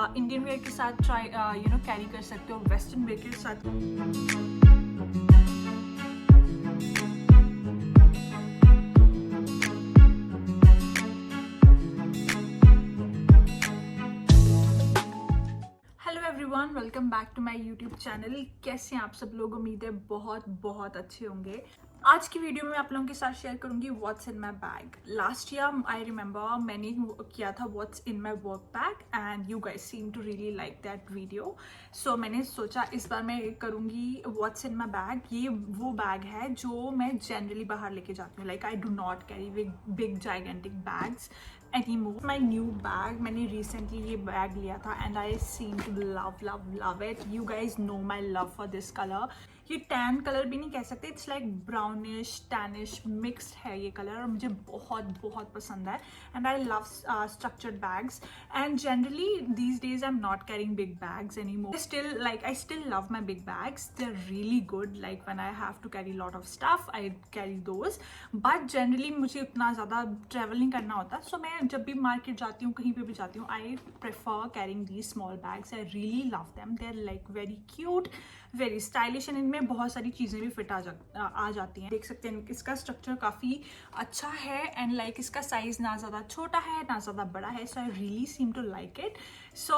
Indian wear के साथ try carry कर सकते हो, वेस्टर्न वेयर के साथ। Hello everyone, welcome back to my YouTube channel. कैसे हैं आप सब लोग? उम्मीद है बहुत बहुत अच्छे होंगे। आज की वीडियो में आप लोगों के साथ शेयर करूंगी what's in my bag. Last year I remember मैंने किया था what's in my work bag and you guys seem to really like that video. So मैंने सोचा इस बार मैं करूंगी व्हाट्स इन माय बैग। ये वो बैग है जो मैं जनरली बाहर लेके जाती हूँ। Like I do not carry big gigantic bags anymore. My new bag, मैंने recently ये बैग लिया था and I seem to love it. You guys know my love for this color. ये टैन कलर भी नहीं कह सकते, it's like brownish tannish mixed है ये कलर और मुझे बहुत बहुत पसंद है। And I love structured bags and generally these days I am not carrying big bags any more. Still I still love my big bags, they are really good. Like when I have to carry lot of stuff I carry those, but generally मुझे उतना ज़्यादा travel नहीं करना होता। सो मैं जब भी market जाती हूँ, कहीं पे भी जाती हूँ, I prefer carrying these small bags. I really love them, they are like very cute, very stylish and इनमें बहुत सारी चीज़ें भी फिट आ जाती हैं। देख सकते हैं इसका स्ट्रक्चर काफ़ी अच्छा है एंड लाइक इसका साइज़ ना ज़्यादा छोटा है ना ज़्यादा बड़ा है। So I really seem to like it. So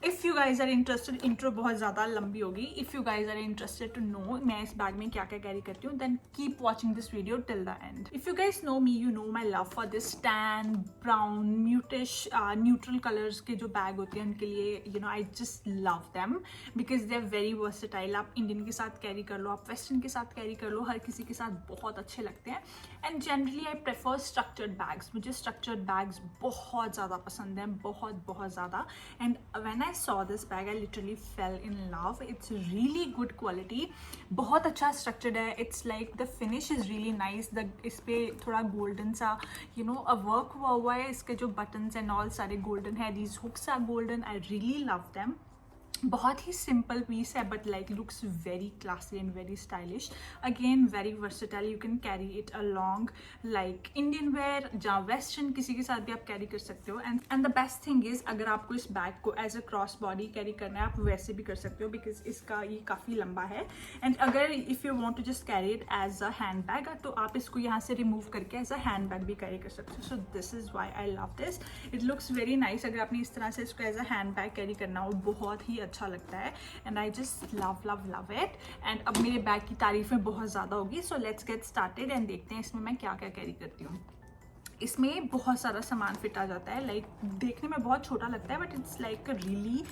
if you guys are interested, intro बहुत ज़्यादा लंबी होगी। If you guys are interested to know मैं इस बैग में क्या क्या कैरी करती हूँ, then keep watching this video till the end. If you guys know me, you know my love for this tan brown mutish neutral colours के जो bag होते हैं उनके लिए you know I just love them because they are very versatile. आप Indian के साथ carry कर लो, आप वेस्टर्न के साथ कैरी कर लो, हर किसी के साथ बहुत अच्छे लगते हैं। And generally I prefer structured bags. मुझे स्ट्रक्चर्ड बैग्स बहुत ज़्यादा पसंद हैं, बहुत ज़्यादा। And when I saw this bag I literally fail in love. It's really good quality, बहुत अच्छा स्ट्रक्चर्ड है। It's like the finish is really nice. इस पर थोड़ा गोल्डन सा वर्क हुआ है। इसके जो बटन्स एंड ऑल सारे गोल्डन है, these hooks are golden. I really love them. बहुत ही सिंपल पीस है but like looks very classy and very stylish. Again very versatile, you can carry it along like Indian wear या western, किसी के साथ भी आप कैरी कर सकते हो। And the best thing is अगर आपको इस बैग को as a cross body carry करना है आप वैसे भी कर सकते हो बिकॉज इसका ये काफ़ी लंबा है। एंड अगर if you want to just carry it as a handbag तो आप इसको यहाँ से रिमूव करके एज अ हैंड बैग भी कैरी कर सकते हो। So this is why I love this. It looks very nice. अगर आपने इस तरह से इसको as a handbag carry करना हो बहुत ही अच्छा लगता है। And I just love it. And अब मेरे बैग की तारीफें बहुत ज़्यादा होगी। So let's get started and देखते हैं इसमें मैं क्या क्या कैरी करती हूँ। इसमें बहुत सारा सामान फिट आ जाता है। लाइक देखने में बहुत छोटा लगता है बट इट्स लाइक रियली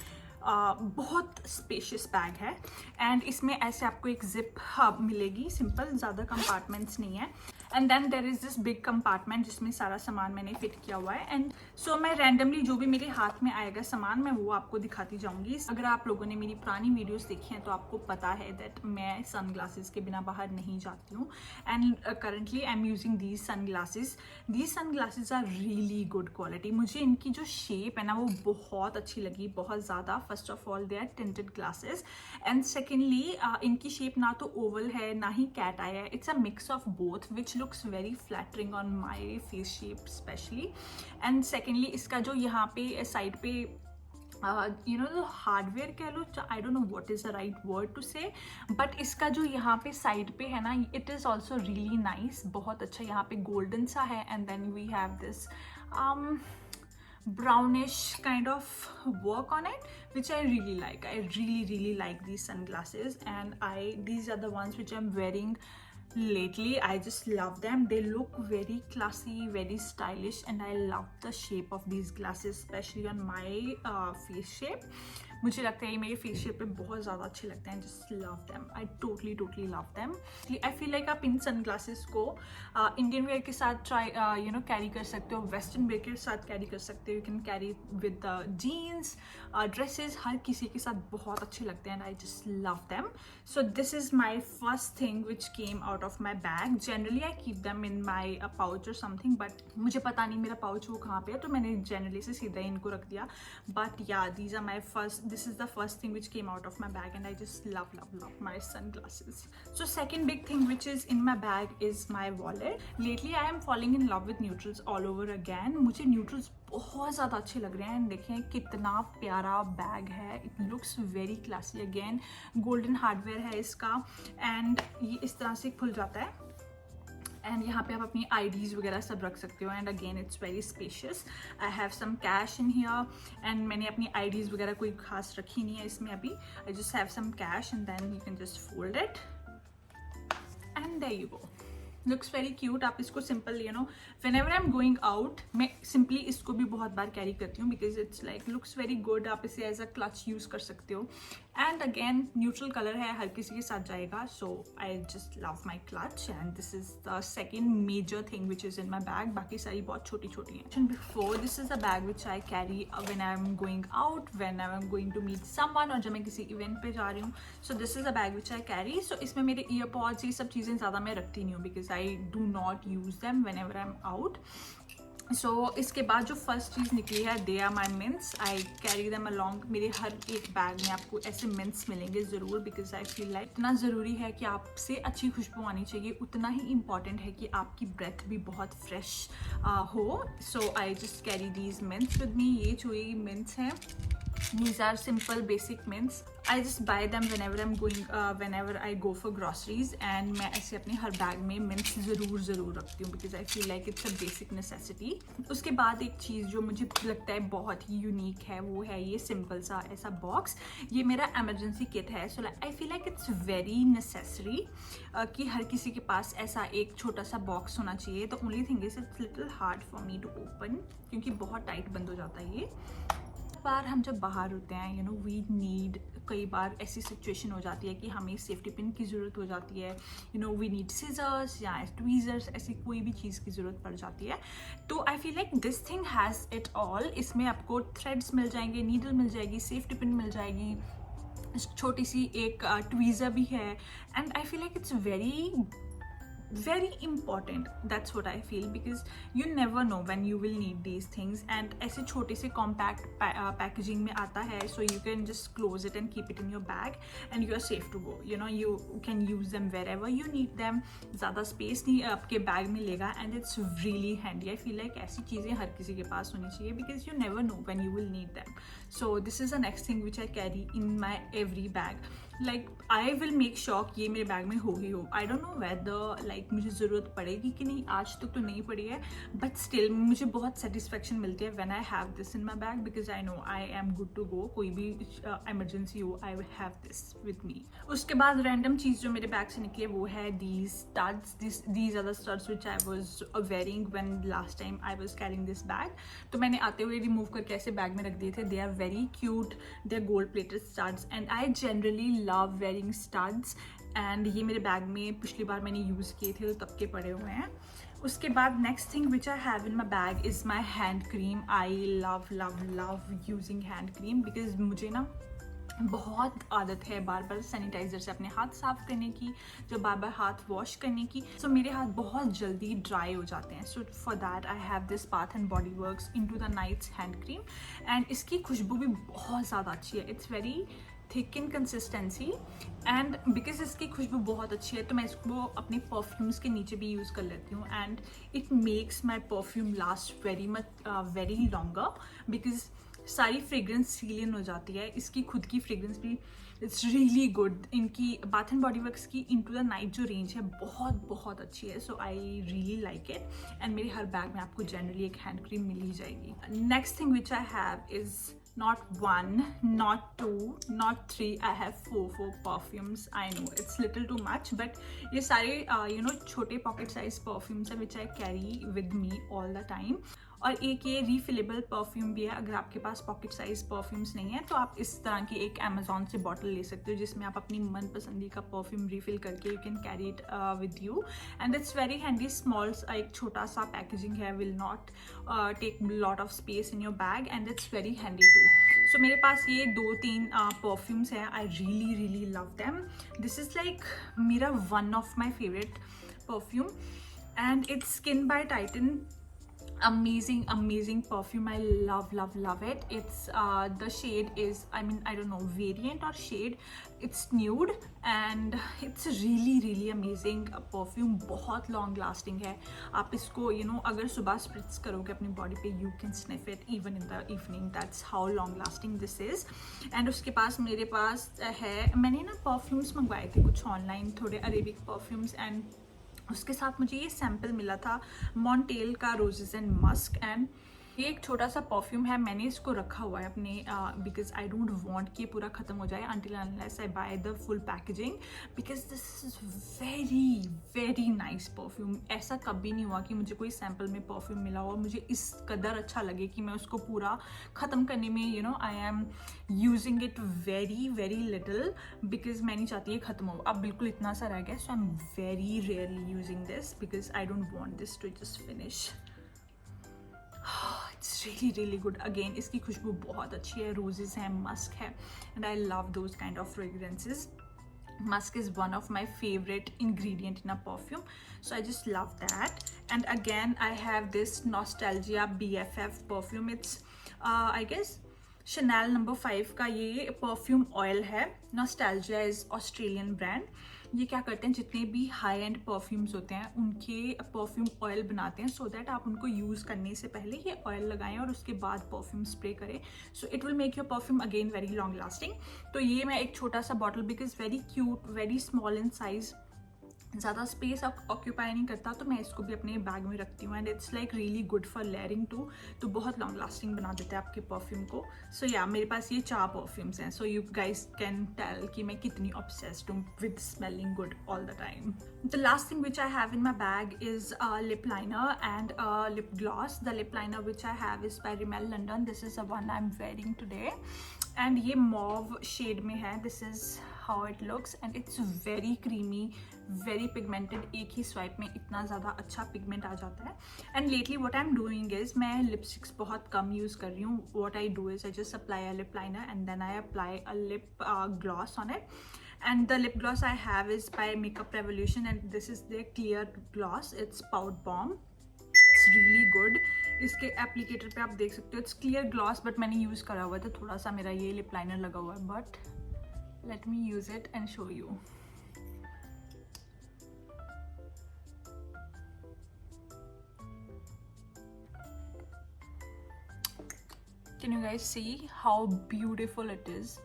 बहुत स्पेशियस बैग है। एंड इसमें ऐसे आपको एक जिप मिलेगी, सिंपल, ज़्यादा कंपार्टमेंट्स नहीं है। And then there is this big compartment जिसमें सारा सामान मैंने फिट किया हुआ है। एंड सो मैं रैंडमली जो भी मेरे हाथ में आएगा सामान मैं वो आपको दिखाती जाऊंगी। अगर आप लोगों ने मेरी पुरानी वीडियोस देखी हैं तो आपको पता है दैट मैं सनग्लासेस के बिना बाहर नहीं जाती हूँ। And currently I am using these sunglasses. These sunglasses are really good quality. मुझे इनकी जो शेप है ना वो बहुत अच्छी लगी, बहुत ज़्यादा। First of all they are tinted glasses and secondly इनकी शेप ना तो ओवल है ना ही कैट आई है। It's a mix of both which looks very flattering on my face shape especially. And secondly इसका जो यहाँ पे साइड पे जो हार्डवेयर कह लो, I don't know what is the right word to say, but इसका जो यहाँ पे साइड पे है ना it is also really nice, बहुत अच्छा। यहाँ पे गोल्डन सा है and then we have this brownish kind of work on it which I really like. I really like these sunglasses and these are the ones which I'm wearing lately. I just love them. They look very classy, very stylish and I love the shape of these glasses especially on my face shape. मुझे लगता है ये मेरे face shape पे बहुत ज़्यादा अच्छे लगते हैं। Just love them, I totally love them. I feel like आप इन सनग्लासेस को इंडियन वेयर के साथ ट्राई कैरी कर सकते हो, वेस्टर्न वेयर के साथ कैरी कर सकते हो। You can carry with jeans, dresses, हर किसी के साथ बहुत अच्छे लगते हैं and I just love them. So this is my first thing which came out of my bag. Generally I keep them in my pouch और समथिंग बट मुझे पता नहीं मेरा पाउच वो कहाँ पे है तो मैंने जनरली से सीधा इनको रख दिया। बट या these are my first, this is the first thing which came out of my bag, and I just love my sunglasses. So second big thing which is in my bag is my wallet. Lately I am falling in love with neutrals all over again. मुझे neutrals बहुत ज़्यादा अच्छे लग रहे हैं. देखें कितना प्यारा बैग है. It looks very classy again. Golden hardware है इसका, and ये इस तरह से खुल जाता है. एंड यहाँ पे आप अपनी IDs वगैरह सब रख सकते हो. And again it's very spacious. I have some cash in here, and मैंने अपनी IDs वगैरह कोई खास रखी नहीं है इसमें अभी. I just have some cash and then you can just fold it and there you go. Looks very cute. आप इसको simple whenever I am going out, मैं सिंपली इसको भी बहुत बार कैरी करती हूँ because it's like looks very good. आप इसे एज अ क्लच यूज़ कर सकते हो. एंड अगेन न्यूट्रल कलर है, हर किसी के साथ जाएगा. So I just love my clutch and this is the second major thing which is in my bag. बाकी सारी बहुत छोटी छोटी हैं. Before this is a bag which I carry when I am going out, when I am going to meet someone, और जब मैं किसी इवेंट पे जा रही हूँ. So this is a bag which I carry. So इसमें मेरे ईयरपॉड्स ये सब चीज़ें ज़्यादा मैं रखती नहीं हूँ because I do not use them whenever I'm out. So इसके बाद जो फर्स्ट चीज़ निकली है, they are my mints. I carry them along. मेरे हर एक बैग में आपको ऐसे mints मिलेंगे ज़रूर because I feel like इतना ज़रूरी है कि आपसे अच्छी खुशबू आनी चाहिए, उतना ही इम्पॉर्टेंट है कि आपकी ब्रेथ भी बहुत फ्रेश हो. So I just carry these mints with me. ये जो ये mints हैं, these are simple basic mints. I just buy them whenever I go for groceries, and मैं ऐसे अपने हर बैग में mints ज़रूर रखती हूँ because I feel like it's a basic necessity. उसके बाद एक चीज़ जो मुझे लगता है बहुत ही यूनिक है वो है ये सिंपल सा ऐसा बॉक्स. ये मेरा emergency kit है. So I feel like it's very necessary कि हर किसी के पास ऐसा एक छोटा सा बॉक्स होना चाहिए. The only thing is it's little hard for me to open क्योंकि बहुत टाइट बंद हो जाता है ये. बार हम जब बाहर होते हैं वी नीड, कई बार ऐसी सिचुएशन हो जाती है कि हमें सेफ्टी पिन की ज़रूरत हो जाती है. वी नीड सीजर्स या ट्वीज़र्स, ऐसी कोई भी चीज़ की ज़रूरत पड़ जाती है. तो I feel like this thing has it all. इसमें आपको थ्रेड्स मिल जाएंगे, नीडल मिल जाएगी, सेफ्टी पिन मिल जाएगी, छोटी सी एक ट्वीज़र भी है. And I feel like it's very important. That's what I feel because you never know when you will need these things. And ऐसे छोटे से compact packaging में आता है, so you can just close it and keep it in your bag and you are safe to go. You can use them wherever you need them. ज़्यादा space नहीं आपके bag में लेगा and it's really handy. I feel like ऐसी चीज़ें हर किसी के पास होनी चाहिए because you never know when you will need them. So this is the next thing which I carry in my every bag. Like I will make sure कि ये मेरे bag में हो ही हो. I don't know whether like मुझे ज़रूरत पड़ेगी कि नहीं, आज तक तो नहीं पड़ी है, but still मुझे बहुत satisfaction मिलती है when I have this in my bag because I know I am good to go. कोई भी emergency हो, I will have this with me. उसके बाद random चीज़ जो मेरे बैग से निकली है वो है these studs. These are the studs which I was wearing when last time I was carrying this bag. तो मैंने आते हुए remove करके ऐसे बैग में रख दिए थे. They are very cute. They are gold plated studs and I generally love wearing studs. And ये मेरे बैग में पिछली बार मैंने यूज़ किए थे तो तब के पड़े हुए हैं. उसके बाद next thing which I have in my bag is my hand cream. I love using hand cream because मुझे ना बहुत आदत है बार बार सैनिटाइज़र से अपने हाथ साफ़ करने की, जो बार बार हाथ वॉश करने की. सो मेरे हाथ बहुत जल्दी ड्राई हो जाते हैं. So for that I have this bath and body works into the nights hand cream. And इसकी खुशबू भी बहुत ज़्यादा अच्छी है. It's very thick in consistency and because इसकी खुशबू बहुत अच्छी है तो मैं इसको अपने परफ्यूम्स के नीचे भी यूज़ कर लेती हूँ. And it makes my perfume last very longer because सारी फ्रेग्रेंस सील इन हो जाती है. इसकी खुद की फ्रेग्रेंस भी इट्स रियली गुड. इनकी बाथ एंड बॉडी वर्क्स की इनटू द नाइट जो रेंज है बहुत अच्छी है. So I really like it. And मेरे हर बैग में आपको जनरली एक हैंड क्रीम मिल ही जाएगी. Next thing which I have is not 1, not 2, not 3, I have 4 perfumes. I know it's little too much but ये सारे छोटे pocket size perfumes हैं which I carry with me all the time. और एक ये रीफिलेबल perfume भी है. अगर आपके पास पॉकेट साइज परफ्यूम्स नहीं है तो आप इस तरह की एक अमेजोन से बॉटल ले सकते हो जिसमें आप अपनी मनपसंदी का परफ्यूम रीफिल करके you can carry it with you. And it's very handy. Small एक छोटा सा पैकेजिंग है, will not take lot of space in your bag and it's very handy too. So मेरे पास ये 2-3 परफ्यूम्स हैं. I really love them. This is like मेरा one of my favourite perfume and it's Skin by Titan. amazing perfume. I love it. It's the shade is, I don't know, variant or shade, it's nude and it's really amazing perfume. बहुत long lasting है. आप इसको अगर सुबह spritz करोगे अपनी body पे, you can sniff it even in the evening. That's how long lasting this is. And उसके पास मेरे पास है, मैंने ना perfumes मंगवाए थे कुछ online, थोड़े Arabic perfumes, and उसके साथ मुझे ये सैम्पल मिला था मॉन्टेल का रोजेस एंड मस्क, एंड ये एक छोटा सा परफ्यूम है. मैंने इसको रखा हुआ है अपने बिकॉज आई डोंट वांट कि ये पूरा ख़त्म हो जाए until unless I buy the full packaging, because this is very nice perfume. ऐसा कभी नहीं हुआ कि मुझे कोई सैम्पल में परफ्यूम मिला हो और मुझे इस कदर अच्छा लगे कि मैं उसको पूरा ख़त्म करने में आई am using it very little, because मैं नहीं चाहती ये ख़त्म हो. अब बिल्कुल इतना सा रह गया, so I am very rarely using this because I don't want this to just finish. It's really good. Again, इसकी खुशबू बहुत अच्छी है, रोजेस है, मस्क है, and I love those kind of fragrances. Musk is one of my favorite ingredient in a perfume, so I just love that. And again, I have this Nostalgia BFF perfume. It's I guess Chanel No. 5 का ये perfume oil है. Nostalgia is Australian brand. ये क्या करते हैं, जितने भी high and perfumes होते हैं उनके परफ्यूम ऑयल बनाते हैं, सो दैट आप उनको यूज़ करने से पहले ये ऑयल लगाएं और उसके बाद परफ्यूम स्प्रे करें. So it will make your perfume again very long lasting. तो ये मैं एक छोटा सा bottle, because very cute, very small in size, ज़्यादा स्पेस ऑक्यूपाई नहीं करता, तो मैं इसको भी अपने बैग में रखती हूँ. And it's like really good for layering too, तो बहुत लॉन्ग लास्टिंग बना देता है आपके परफ्यूम को. सो या मेरे पास ये 4 परफ्यूम्स हैं, so you guys can tell कि मैं कितनी ऑब्सेस्ड हूँ with smelling good all the time. The last thing which I have in my bag is lip liner and lip gloss. The lip liner which I have is by Rimmel London. This is the one I am wearing today, and ये mauve shade में है. This is how it looks and it's very creamy, very pigmented. एक ही swipe में इतना ज़्यादा अच्छा pigment आ जाता है. And lately what I am doing is, मैं लिपस्टिक्स बहुत कम यूज़ कर रही हूँ. What I do is I just apply a lip liner and then I apply a lip gloss on it. And the lip gloss I have is by Makeup Revolution, and this is their clear gloss. It's Pout Bomb. It's really good. इसके applicator पे आप देख सकते हो, it's clear gloss, but मैंने use करा हुआ है तो थोड़ा सा मेरा ये लिप लाइनर लगा हुआ है. But let me use it and show you. Can you guys see how beautiful it is?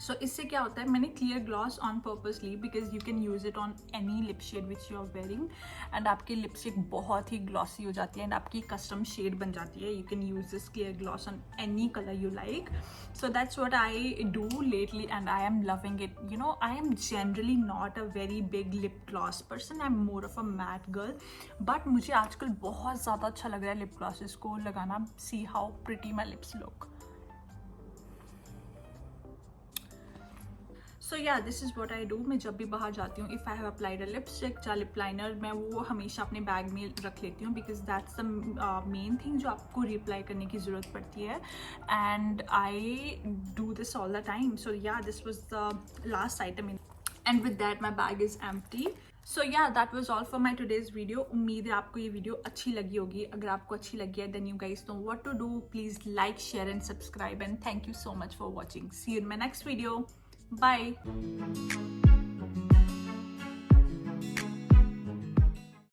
So इससे क्या होता है, मैंने क्लियर ग्लॉस ऑन पर्पस ली because you can use it on any lip shade which you are wearing, and आपकी lipstick बहुत ही glossy हो जाती है एंड आपकी कस्टम शेड बन जाती है. You can use this clear gloss on any colour you like. So that's what I do lately and I am loving it. You know, I am generally not a very big lip gloss person, I am more of a matte girl, but मुझे आजकल बहुत ज़्यादा अच्छा लग रहा है lip glosses को लगाना. See how pretty my lips look. So yeah this is what I do. मैं जब भी बाहर जाती हूँ, if I have applied a lipstick या लिप लाइनर, मैं वो हमेशा अपने बैग में रख लेती हूँ because that's the main thing जो आपको रिअप्लाई करने की ज़रूरत पड़ती है. And I do this all the time. So yeah this was the last item in, and with that my bag is empty. So yeah that was all for my today's video. उम्मीद है आपको ये video अच्छी लगी होगी. अगर आपको अच्छी लगी है then you guys know what to do. Please like, share and subscribe, and thank you so much for watching. See you in my next video. Bye.